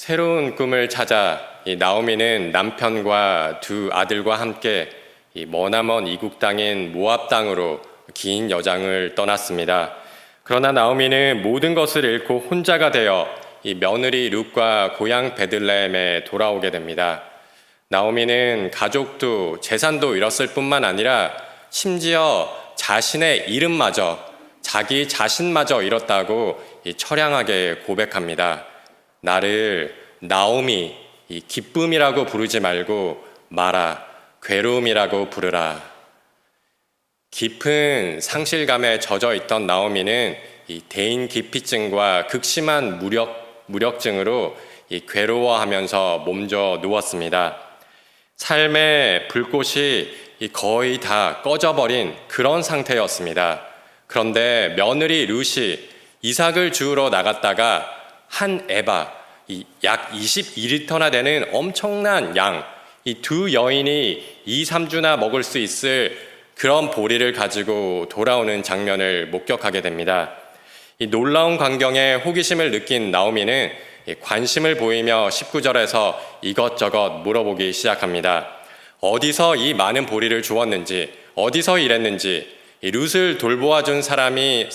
새로운 꿈을 찾아 이 나오미는 남편과 두 아들과 함께 이 머나먼 이국 땅인 모압 땅으로 긴 여정을 떠났습니다. 그러나 나오미는 모든 것을 잃고 혼자가 되어 이 며느리 룻과 고향 베들레헴에 돌아오게 됩니다. 나오미는 가족도 재산도 잃었을 뿐만 아니라 심지어 자신의 이름마저, 자기 자신마저 잃었다고 처량하게 고백합니다. 나를 나오미, 이 기쁨이라고 부르지 말고 마라, 괴로움이라고 부르라. 깊은 상실감에 젖어 있던 나오미는 이 대인기피증과 극심한 무력증으로 괴로워하면서 몸져 누웠습니다. 삶의 불꽃이 거의 다 꺼져버린 그런 상태였습니다. 그런데 며느리 룻이 이삭을 주우러 나갔다가 한 에바, 약 22리터나 되는 엄청난 양, 이 두 여인이 2, 3주나 먹을 수 있을 그런 보리를 가지고 돌아오는 장면을 목격하게 됩니다. 이 놀라운 광경에 호기심을 느낀 나오미는 관심을 보이며 19절에서 이것저것 물어보기 시작합니다. 어디서 이 많은 보리를 주었는지, 어디서 일했는지, 룻을 돌보아준 사람을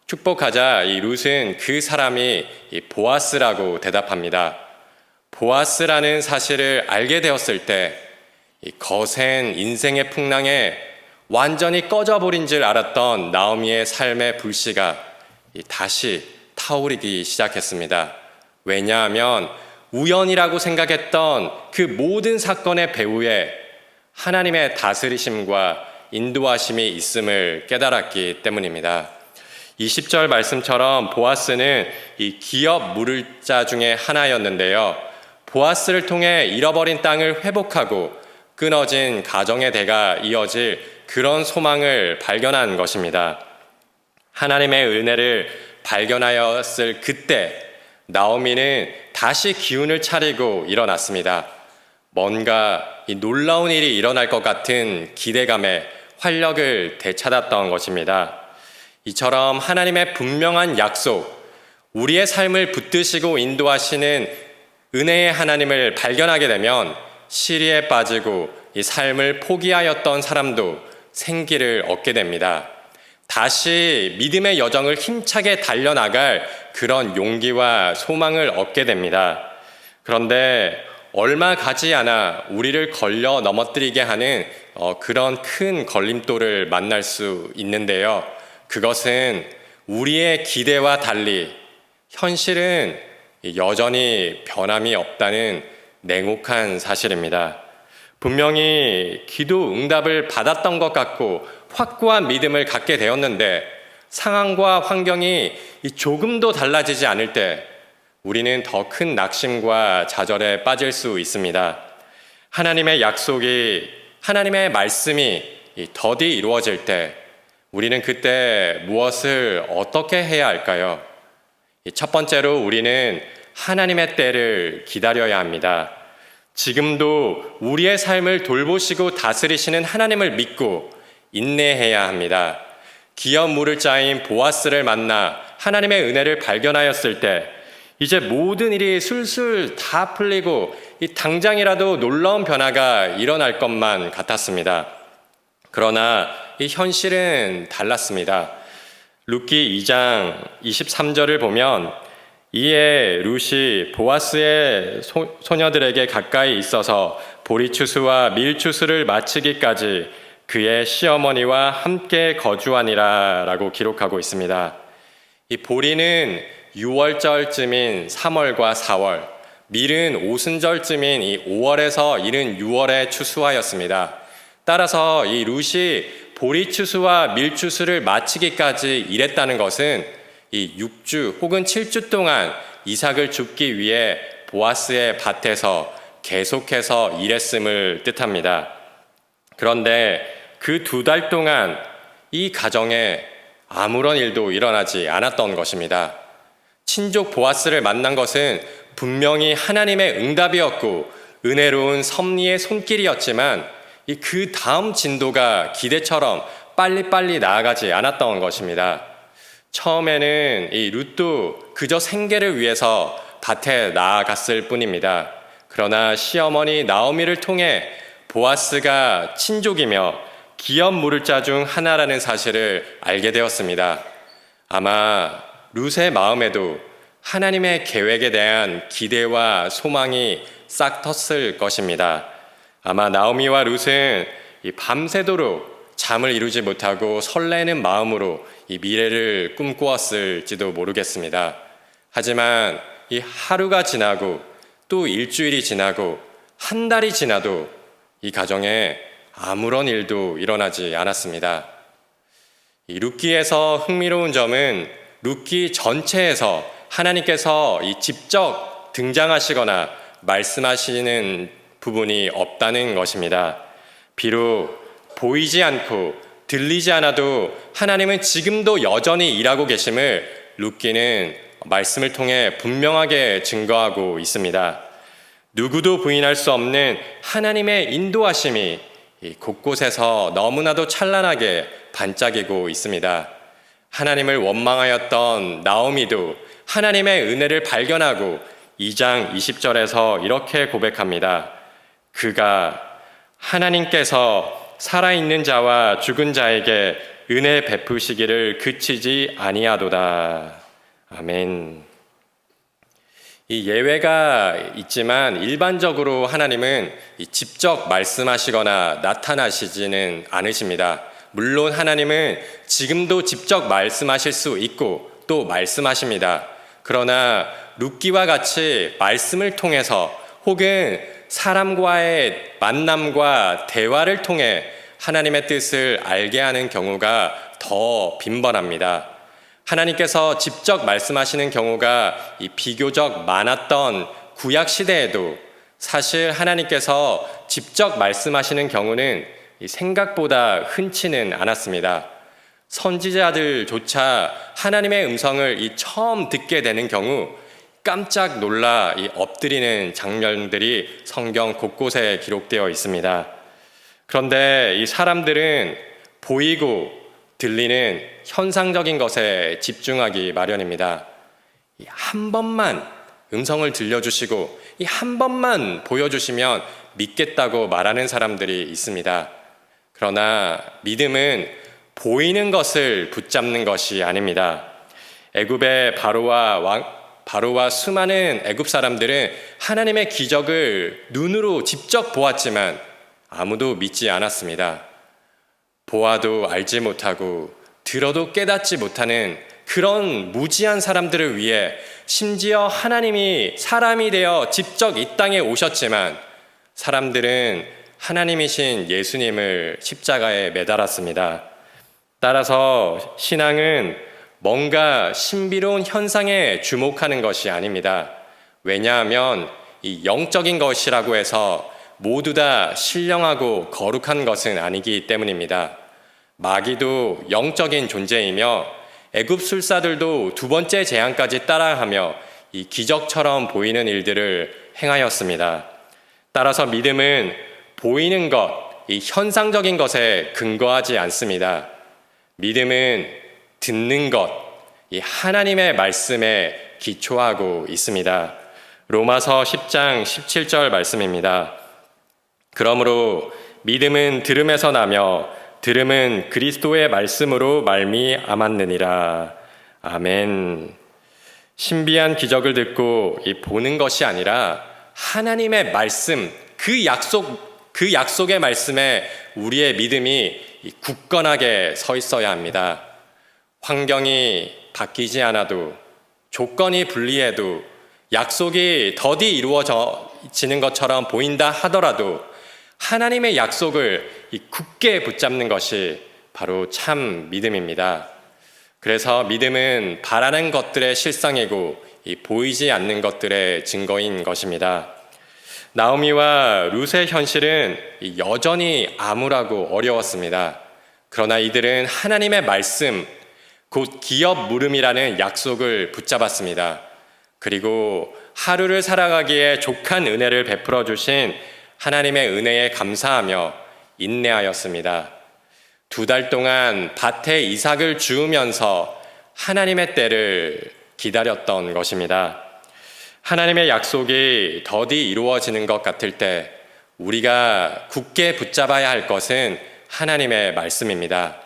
축복하자 이 룻은 그 사람이 보아스라고 대답합니다. 보아스라는 사실을 알게 되었을 때 이 거센 인생의 풍랑에 완전히 꺼져버린 줄 알았던 나오미의 삶의 불씨가 다시 타오르기 시작했습니다. 왜냐하면 우연이라고 생각했던 그 모든 사건의 배후에 하나님의 다스리심과 인도하심이 있음을 깨달았기 때문입니다. 20절 말씀처럼 보아스는 이 기업 물을 자 중에 하나였는데요. 보아스를 통해 잃어버린 땅을 회복하고 끊어진 가정의 대가 이어질 그런 소망을 발견한 것입니다. 하나님의 은혜를 발견하였을 그때 나오미는 다시 기운을 차리고 일어났습니다. 뭔가 이 놀라운 일이 일어날 것 같은 기대감에 활력을 되찾았던 것입니다. 이처럼 하나님의 분명한 약속, 우리의 삶을 붙드시고 인도하시는 은혜의 하나님을 발견하게 되면 시리에 빠지고 이 삶을 포기하였던 사람도 생기를 얻게 됩니다. 다시 믿음의 여정을 힘차게 달려나갈 그런 용기와 소망을 얻게 됩니다. 그런데 얼마 가지 않아 우리를 걸려 넘어뜨리게 하는 그런 큰 걸림돌을 만날 수 있는데요. 그것은 우리의 기대와 달리 현실은 여전히 변함이 없다는 냉혹한 사실입니다. 분명히 기도 응답을 받았던 것 같고 확고한 믿음을 갖게 되었는데 상황과 환경이 조금도 달라지지 않을 때 우리는 더 큰 낙심과 좌절에 빠질 수 있습니다. 하나님의 약속이, 하나님의 말씀이 더디 이루어질 때 우리는 그때 무엇을 어떻게 해야 할까요? 첫 번째로 우리는 하나님의 때를 기다려야 합니다. 지금도 우리의 삶을 돌보시고 다스리시는 하나님을 믿고 인내해야 합니다. 기업 물을 자인 보아스를 만나 하나님의 은혜를 발견하였을 때 이제 모든 일이 술술 다 풀리고 당장이라도 놀라운 변화가 일어날 것만 같았습니다. 그러나 이 현실은 달랐습니다. 룻기 2장 23절을 보면 이에 룻이 보아스의 소녀들에게 가까이 있어서 보리추수와 밀추수를 마치기까지 그의 시어머니와 함께 거주하니라 라고 기록하고 있습니다. 이 보리는 6월절쯤인 3월과 4월, 밀은 오순절쯤인 이 5월에서 이른 6월에 추수하였습니다. 따라서 이 룻이 보리추수와 밀추수를 마치기까지 일했다는 것은 이 6주 혹은 7주 동안 이삭을 줍기 위해 보아스의 밭에서 계속해서 일했음을 뜻합니다. 그런데 그 2달 동안 이 가정에 아무런 일도 일어나지 않았던 것입니다. 친족 보아스를 만난 것은 분명히 하나님의 응답이었고 은혜로운 섭리의 손길이었지만 그 다음 진도가 기대처럼 빨리빨리 나아가지 않았던 것입니다. 처음에는 이 룻도 그저 생계를 위해서 밭에 나아갔을 뿐입니다. 그러나 시어머니 나오미를 통해 보아스가 친족이며 기업 물을 자 중 하나라는 사실을 알게 되었습니다. 아마 룻의 마음에도 하나님의 계획에 대한 기대와 소망이 싹 텄을 것입니다. 아마 나오미와 룻은 밤새도록 잠을 이루지 못하고 설레는 마음으로 이 미래를 꿈꾸었을지도 모르겠습니다. 하지만 이 하루가 지나고 또 일주일이 지나고 한 달이 지나도 이 가정에 아무런 일도 일어나지 않았습니다. 이 룻기에서 흥미로운 점은 룻기 전체에서 하나님께서 이 직접 등장하시거나 말씀하시는 부분이 없다는 것입니다. 비록 보이지 않고 들리지 않아도 하나님은 지금도 여전히 일하고 계심을 룻기는 말씀을 통해 분명하게 증거하고 있습니다. 누구도 부인할 수 없는 하나님의 인도하심이 곳곳에서 너무나도 찬란하게 반짝이고 있습니다. 하나님을 원망하였던 나오미도 하나님의 은혜를 발견하고 2장 20절에서 이렇게 고백합니다. 그가 하나님께서 살아있는 자와 죽은 자에게 은혜 베푸시기를 그치지 아니하도다. 아멘. 이 예외가 있지만 일반적으로 하나님은 직접 말씀하시거나 나타나시지는 않으십니다. 물론 하나님은 지금도 직접 말씀하실 수 있고 또 말씀하십니다. 그러나 룻기와 같이 말씀을 통해서 혹은 사람과의 만남과 대화를 통해 하나님의 뜻을 알게 하는 경우가 더 빈번합니다. 하나님께서 직접 말씀하시는 경우가 비교적 많았던 구약 시대에도 사실 하나님께서 직접 말씀하시는 경우는 생각보다 흔치는 않았습니다. 선지자들조차 하나님의 음성을 처음 듣게 되는 경우 깜짝 놀라 엎드리는 장면들이 성경 곳곳에 기록되어 있습니다. 그런데 이 사람들은 보이고 들리는 현상적인 것에 집중하기 마련입니다. 한 번만 음성을 들려주시고 한 번만 보여주시면 믿겠다고 말하는 사람들이 있습니다. 그러나 믿음은 보이는 것을 붙잡는 것이 아닙니다. 애굽의 바로와 수많은 애굽 사람들은 하나님의 기적을 눈으로 직접 보았지만 아무도 믿지 않았습니다. 보아도 알지 못하고 들어도 깨닫지 못하는 그런 무지한 사람들을 위해 심지어 하나님이 사람이 되어 직접 이 땅에 오셨지만 사람들은 하나님이신 예수님을 십자가에 매달았습니다. 따라서 신앙은 뭔가 신비로운 현상에 주목하는 것이 아닙니다. 왜냐하면 이 영적인 것이라고 해서 모두 다 신령하고 거룩한 것은 아니기 때문입니다. 마귀도 영적인 존재이며 애굽 술사들도 두 번째 재앙까지 따라하며 이 기적처럼 보이는 일들을 행하였습니다. 따라서 믿음은 보이는 것, 이 현상적인 것에 근거하지 않습니다. 믿음은 듣는 것, 이 하나님의 말씀에 기초하고 있습니다. 로마서 10장 17절 말씀입니다. 그러므로 믿음은 들음에서 나며 들음은 그리스도의 말씀으로 말미암았느니라. 아멘. 신비한 기적을 듣고 보는 것이 아니라 하나님의 말씀, 그 약속의 말씀에 우리의 믿음이 굳건하게 서 있어야 합니다. 환경이 바뀌지 않아도 조건이 불리해도 약속이 더디 이루어지는 것처럼 보인다 하더라도 하나님의 약속을 굳게 붙잡는 것이 바로 참 믿음입니다. 그래서 믿음은 바라는 것들의 실상이고 보이지 않는 것들의 증거인 것입니다. 나오미와 룻의 현실은 여전히 암울하고 어려웠습니다. 그러나 이들은 하나님의 말씀, 곧 기업 물음이라는 약속을 붙잡았습니다. 그리고 하루를 살아가기에 족한 은혜를 베풀어 주신 하나님의 은혜에 감사하며 인내하였습니다. 2달 동안 밭에 이삭을 주우면서 하나님의 때를 기다렸던 것입니다. 하나님의 약속이 더디 이루어지는 것 같을 때 우리가 굳게 붙잡아야 할 것은 하나님의 말씀입니다.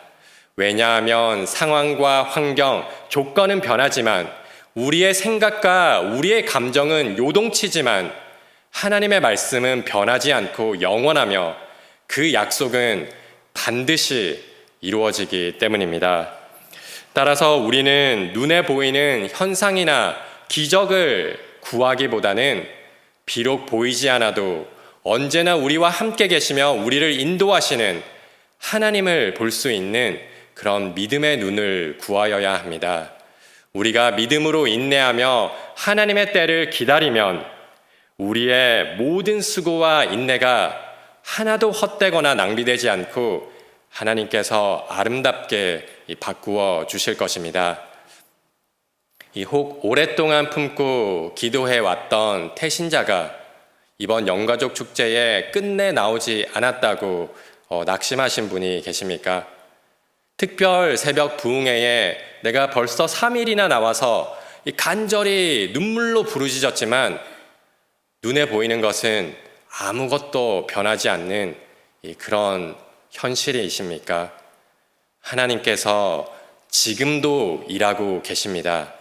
왜냐하면 상황과 환경, 조건은 변하지만 우리의 생각과 우리의 감정은 요동치지만 하나님의 말씀은 변하지 않고 영원하며 그 약속은 반드시 이루어지기 때문입니다. 따라서 우리는 눈에 보이는 현상이나 기적을 구하기보다는 비록 보이지 않아도 언제나 우리와 함께 계시며 우리를 인도하시는 하나님을 볼 수 있는 그런 믿음의 눈을 구하여야 합니다. 우리가 믿음으로 인내하며 하나님의 때를 기다리면 우리의 모든 수고와 인내가 하나도 헛되거나 낭비되지 않고 하나님께서 아름답게 바꾸어 주실 것입니다. 혹 오랫동안 품고 기도해 왔던 태신자가 이번 영가족 축제에 끝내 나오지 않았다고 낙심하신 분이 계십니까? 특별 새벽 부흥회에 내가 벌써 3일이나 나와서 간절히 눈물로 부르짖었지만 눈에 보이는 것은 아무것도 변하지 않는 그런 현실이십니까? 하나님께서 지금도 일하고 계십니다.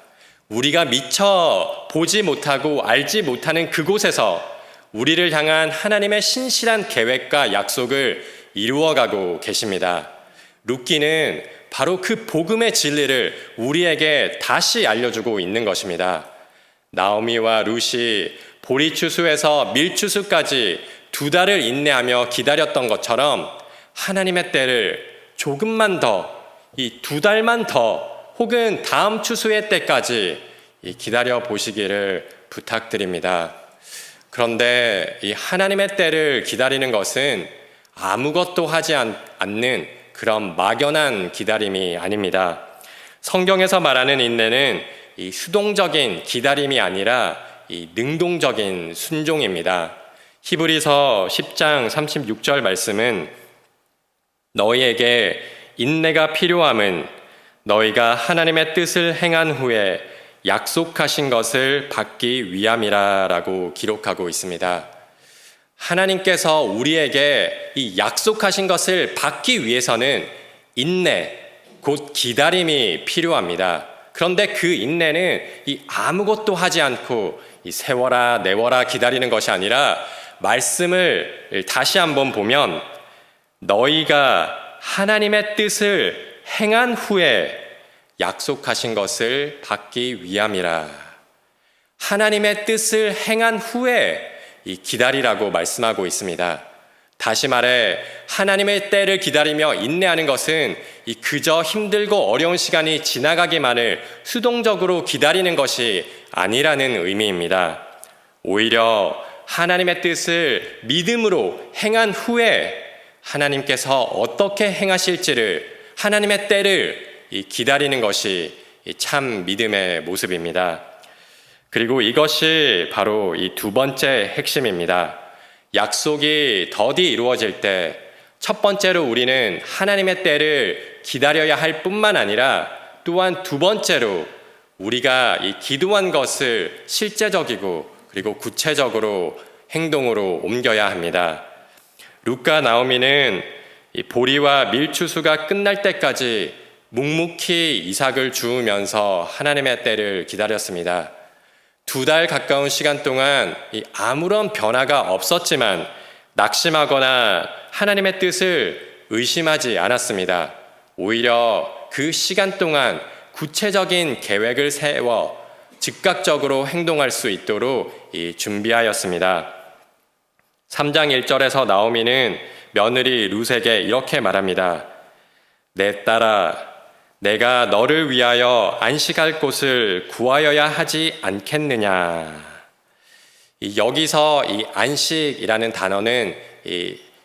우리가 미처 보지 못하고 알지 못하는 그곳에서 우리를 향한 하나님의 신실한 계획과 약속을 이루어가고 계십니다. 룻기는 바로 그 복음의 진리를 우리에게 다시 알려주고 있는 것입니다. 나오미와 룻이 보리추수에서 밀추수까지 2달을 인내하며 기다렸던 것처럼 하나님의 때를 조금만 더, 이 2달만 더 혹은 다음 추수의 때까지 기다려 보시기를 부탁드립니다. 그런데 이 하나님의 때를 기다리는 것은 아무것도 하지 않는 그런 막연한 기다림이 아닙니다. 성경에서 말하는 인내는 이 수동적인 기다림이 아니라 이 능동적인 순종입니다. 히브리서 10장 36절 말씀은 너희에게 인내가 필요함은 너희가 하나님의 뜻을 행한 후에 약속하신 것을 받기 위함이라 라고 기록하고 있습니다. 하나님께서 우리에게 이 약속하신 것을 받기 위해서는 인내, 곧 기다림이 필요합니다. 그런데 그 인내는 이 아무것도 하지 않고 이 세워라 내워라 기다리는 것이 아니라 말씀을 다시 한번 보면 너희가 하나님의 뜻을 행한 후에 약속하신 것을 받기 위함이라. 하나님의 뜻을 행한 후에 이 기다리라고 말씀하고 있습니다. 다시 말해 하나님의 때를 기다리며 인내하는 것은 이 그저 힘들고 어려운 시간이 지나가기만을 수동적으로 기다리는 것이 아니라는 의미입니다. 오히려 하나님의 뜻을 믿음으로 행한 후에 하나님께서 어떻게 행하실지를 하나님의 때를 기다리는 것이 참 믿음의 모습입니다. 그리고 이것이 바로 이 2번째 핵심입니다. 약속이 더디 이루어질 때 첫 번째로 우리는 하나님의 때를 기다려야 할 뿐만 아니라 또한 2번째로 우리가 이 기도한 것을 실제적이고 그리고 구체적으로 행동으로 옮겨야 합니다. 룻과 나오미는 이 보리와 밀추수가 끝날 때까지 묵묵히 이삭을 주우면서 하나님의 때를 기다렸습니다. 2달 가까운 시간 동안 아무런 변화가 없었지만 낙심하거나 하나님의 뜻을 의심하지 않았습니다. 오히려 그 시간 동안 구체적인 계획을 세워 즉각적으로 행동할 수 있도록 준비하였습니다. 3장 1절에서 나오미는 며느리 룻에게 이렇게 말합니다. 내 딸아, 내가 너를 위하여 안식할 곳을 구하여야 하지 않겠느냐. 여기서 이 안식이라는 단어는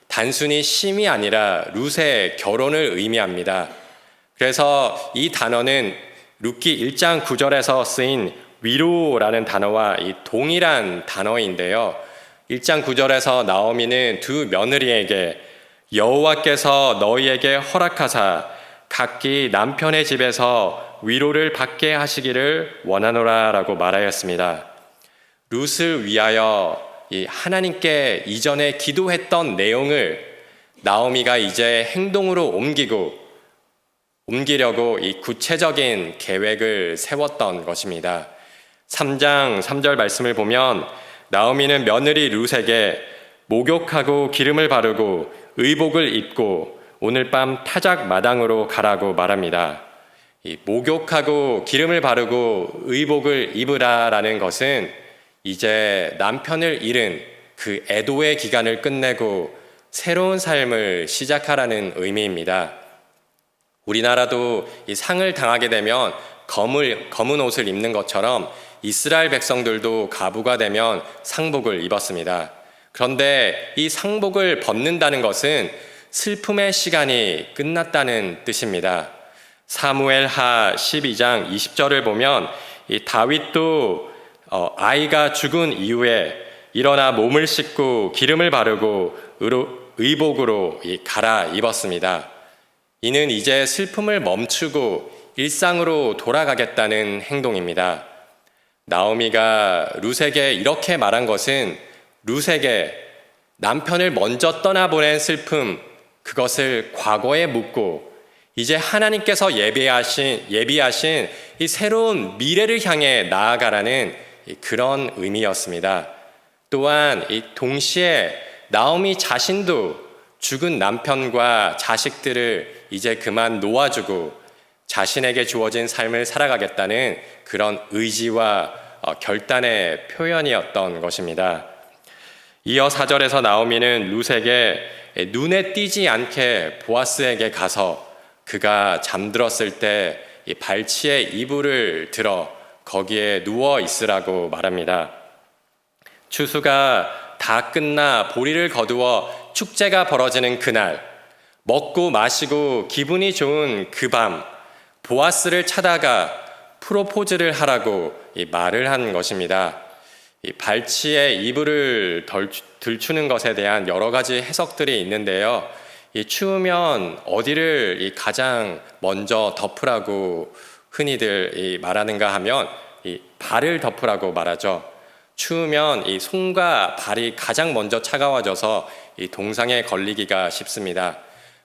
단순히 쉼이 아니라 룻의 결혼을 의미합니다. 그래서 이 단어는 룻기 1장 9절에서 쓰인 위로라는 단어와 동일한 단어인데요. 1장 9절에서 나오미는 2 며느리에게 여호와께서 너희에게 허락하사 각기 남편의 집에서 위로를 받게 하시기를 원하노라라고 말하였습니다. 룻을 위하여 이 하나님께 이전에 기도했던 내용을 나오미가 이제 행동으로 옮기려고 이 구체적인 계획을 세웠던 것입니다. 3장 3절 말씀을 보면 나오미는 며느리 룻에게 목욕하고 기름을 바르고 의복을 입고 오늘 밤 타작 마당으로 가라고 말합니다. 이 목욕하고 기름을 바르고 의복을 입으라라는 것은 이제 남편을 잃은 그 애도의 기간을 끝내고 새로운 삶을 시작하라는 의미입니다. 우리나라도 이 상을 당하게 되면 검은 옷을 입는 것처럼 이스라엘 백성들도 가부가 되면 상복을 입었습니다. 그런데 이 상복을 벗는다는 것은 슬픔의 시간이 끝났다는 뜻입니다. 사무엘하 12장 20절을 보면 이 다윗도 아이가 죽은 이후에 일어나 몸을 씻고 기름을 바르고 의복으로 갈아입었습니다. 이는 이제 슬픔을 멈추고 일상으로 돌아가겠다는 행동입니다. 나오미가 룻에게 이렇게 말한 것은 룻에게 남편을 먼저 떠나보낸 슬픔, 그것을 과거에 묻고 이제 하나님께서 예비하신 이 새로운 미래를 향해 나아가라는 그런 의미였습니다. 또한 동시에 나오미 자신도 죽은 남편과 자식들을 이제 그만 놓아주고 자신에게 주어진 삶을 살아가겠다는 그런 의지와 결단의 표현이었던 것입니다. 이어 4절에서 나오미는 룻에게 눈에 띄지 않게 보아스에게 가서 그가 잠들었을 때 발치에 이불을 들어 거기에 누워 있으라고 말합니다. 추수가 다 끝나 보리를 거두어 축제가 벌어지는 그날, 먹고 마시고 기분이 좋은 그 밤, 보아스를 찾아가 프로포즈를 하라고 말을 한 것입니다. 이 발치에 이불을 들추는 것에 대한 여러 가지 해석들이 있는데요. 추우면 어디를 가장 먼저 덮으라고 흔히들 말하는가 하면 발을 덮으라고 말하죠. 추우면 이 손과 발이 가장 먼저 차가워져서 동상에 걸리기가 쉽습니다.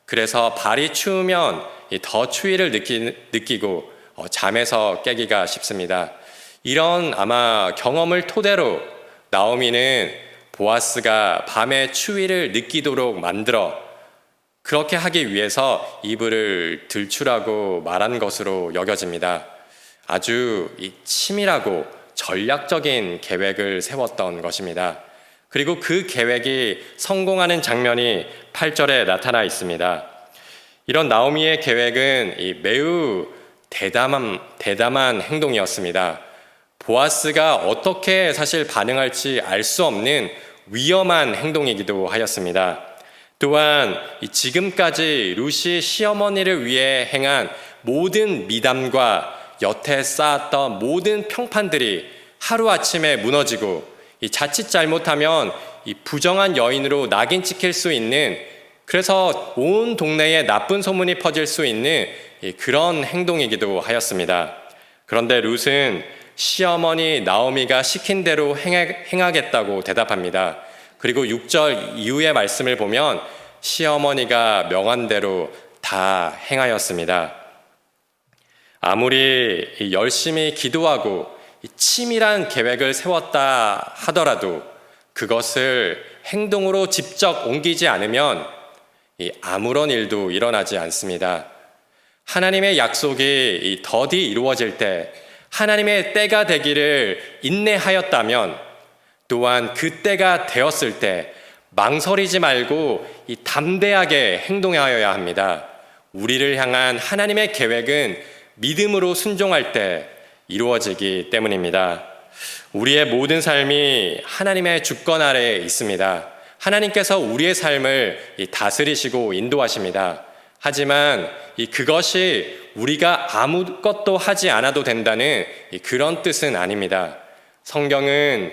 그래서 발이 추우면 더 추위를 느끼고 잠에서 깨기가 쉽습니다. 이런 아마 경험을 토대로 나오미는 보아스가 밤에 추위를 느끼도록 만들어 그렇게 하기 위해서 이불을 들추라고 말한 것으로 여겨집니다. 아주 치밀하고 전략적인 계획을 세웠던 것입니다. 그리고 그 계획이 성공하는 장면이 8절에 나타나 있습니다. 이런 나오미의 계획은 매우 대담한 행동이었습니다. 보아스가 어떻게 사실 반응할지 알 수 없는 위험한 행동이기도 하였습니다. 또한 지금까지 룻이 시어머니를 위해 행한 모든 미담과 여태 쌓았던 모든 평판들이 하루아침에 무너지고 자칫 잘못하면 부정한 여인으로 낙인 찍힐 수 있는, 그래서 온 동네에 나쁜 소문이 퍼질 수 있는 그런 행동이기도 하였습니다. 그런데 룻은 시어머니 나오미가 시킨 대로 행하겠다고 대답합니다. 그리고 6절 이후의 말씀을 보면 시어머니가 명한 대로 다 행하였습니다. 아무리 열심히 기도하고 치밀한 계획을 세웠다 하더라도 그것을 행동으로 직접 옮기지 않으면 아무런 일도 일어나지 않습니다. 하나님의 약속이 더디 이루어질 때 하나님의 때가 되기를 인내하였다면 또한 그 때가 되었을 때 망설이지 말고 담대하게 행동하여야 합니다. 우리를 향한 하나님의 계획은 믿음으로 순종할 때 이루어지기 때문입니다. 우리의 모든 삶이 하나님의 주권 아래에 있습니다. 하나님께서 우리의 삶을 다스리시고 인도하십니다. 하지만 그것이 우리가 아무것도 하지 않아도 된다는 그런 뜻은 아닙니다. 성경은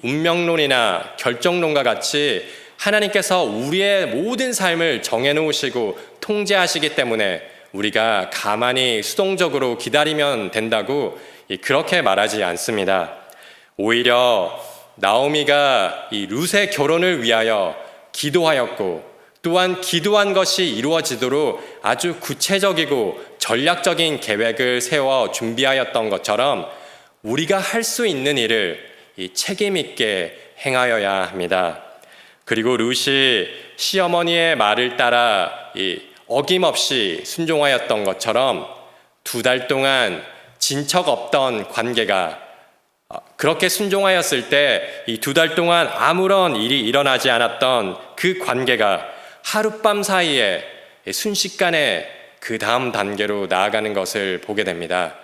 운명론이나 결정론과 같이 하나님께서 우리의 모든 삶을 정해놓으시고 통제하시기 때문에 우리가 가만히 수동적으로 기다리면 된다고 그렇게 말하지 않습니다. 오히려 나오미가 이 룻의 결혼을 위하여 기도하였고 또한 기도한 것이 이루어지도록 아주 구체적이고 전략적인 계획을 세워 준비하였던 것처럼 우리가 할 수 있는 일을 책임 있게 행하여야 합니다. 그리고 룻이 시어머니의 말을 따라 어김없이 순종하였던 것처럼 2달 동안 진척 없던 관계가 그렇게 순종하였을 때 이 2달 동안 아무런 일이 일어나지 않았던 그 관계가 하룻밤 사이에 순식간에 그 다음 단계로 나아가는 것을 보게 됩니다.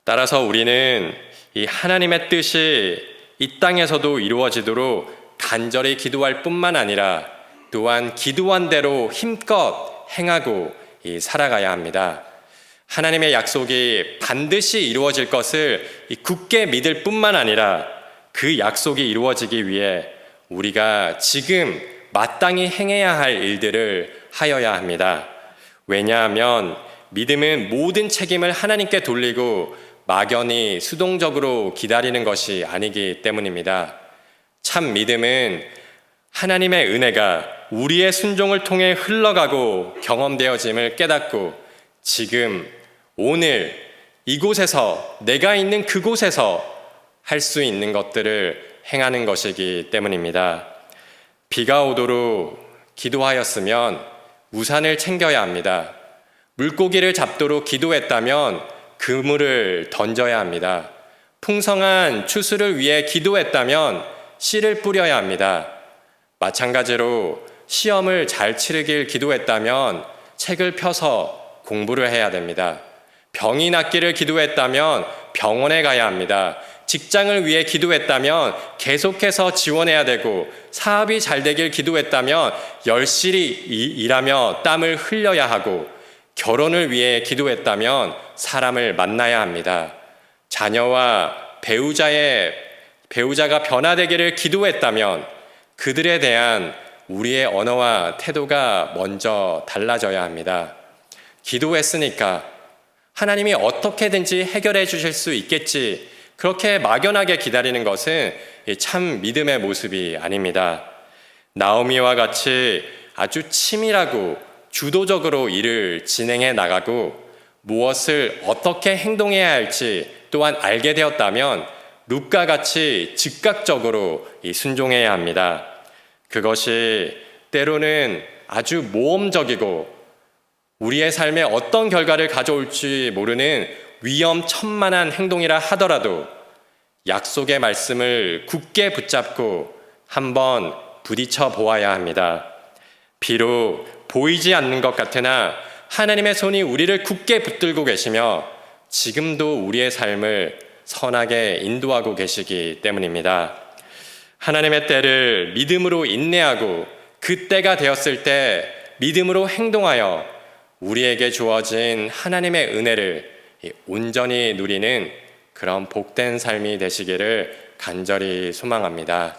따라서 우리는 이 하나님의 뜻이 이 땅에서도 이루어지도록 간절히 기도할 뿐만 아니라 또한 기도한 대로 힘껏 행하고 살아가야 합니다. 하나님의 약속이 반드시 이루어질 것을 굳게 믿을 뿐만 아니라 그 약속이 이루어지기 위해 우리가 지금 마땅히 행해야 할 일들을 하여야 합니다. 왜냐하면 믿음은 모든 책임을 하나님께 돌리고 막연히 수동적으로 기다리는 것이 아니기 때문입니다. 참 믿음은 하나님의 은혜가 우리의 순종을 통해 흘러가고 경험되어짐을 깨닫고 지금 오늘 이곳에서 내가 있는 그곳에서 할 수 있는 것들을 행하는 것이기 때문입니다. 비가 오도록 기도하였으면 우산을 챙겨야 합니다. 물고기를 잡도록 기도했다면 그물을 던져야 합니다. 풍성한 추수를 위해 기도했다면 씨를 뿌려야 합니다. 마찬가지로 시험을 잘 치르길 기도했다면 책을 펴서 공부를 해야 됩니다. 병이 낫기를 기도했다면 병원에 가야 합니다. 직장을 위해 기도했다면 계속해서 지원해야 되고 사업이 잘 되길 기도했다면 열심히 일하며 땀을 흘려야 하고 결혼을 위해 기도했다면 사람을 만나야 합니다. 자녀와 배우자가 변화되기를 기도했다면 그들에 대한 우리의 언어와 태도가 먼저 달라져야 합니다. 기도했으니까 하나님이 어떻게든지 해결해 주실 수 있겠지, 그렇게 막연하게 기다리는 것은 참 믿음의 모습이 아닙니다. 나오미와 같이 아주 치밀하고 주도적으로 일을 진행해 나가고 무엇을 어떻게 행동해야 할지 또한 알게 되었다면 룻과 같이 즉각적으로 순종해야 합니다. 그것이 때로는 아주 모험적이고 우리의 삶에 어떤 결과를 가져올지 모르는 위험천만한 행동이라 하더라도 약속의 말씀을 굳게 붙잡고 한번 부딪혀 보아야 합니다. 비록 보이지 않는 것 같으나 하나님의 손이 우리를 굳게 붙들고 계시며 지금도 우리의 삶을 선하게 인도하고 계시기 때문입니다. 하나님의 때를 믿음으로 인내하고 그 때가 되었을 때 믿음으로 행동하여 우리에게 주어진 하나님의 은혜를 온전히 누리는 그런 복된 삶이 되시기를 간절히 소망합니다.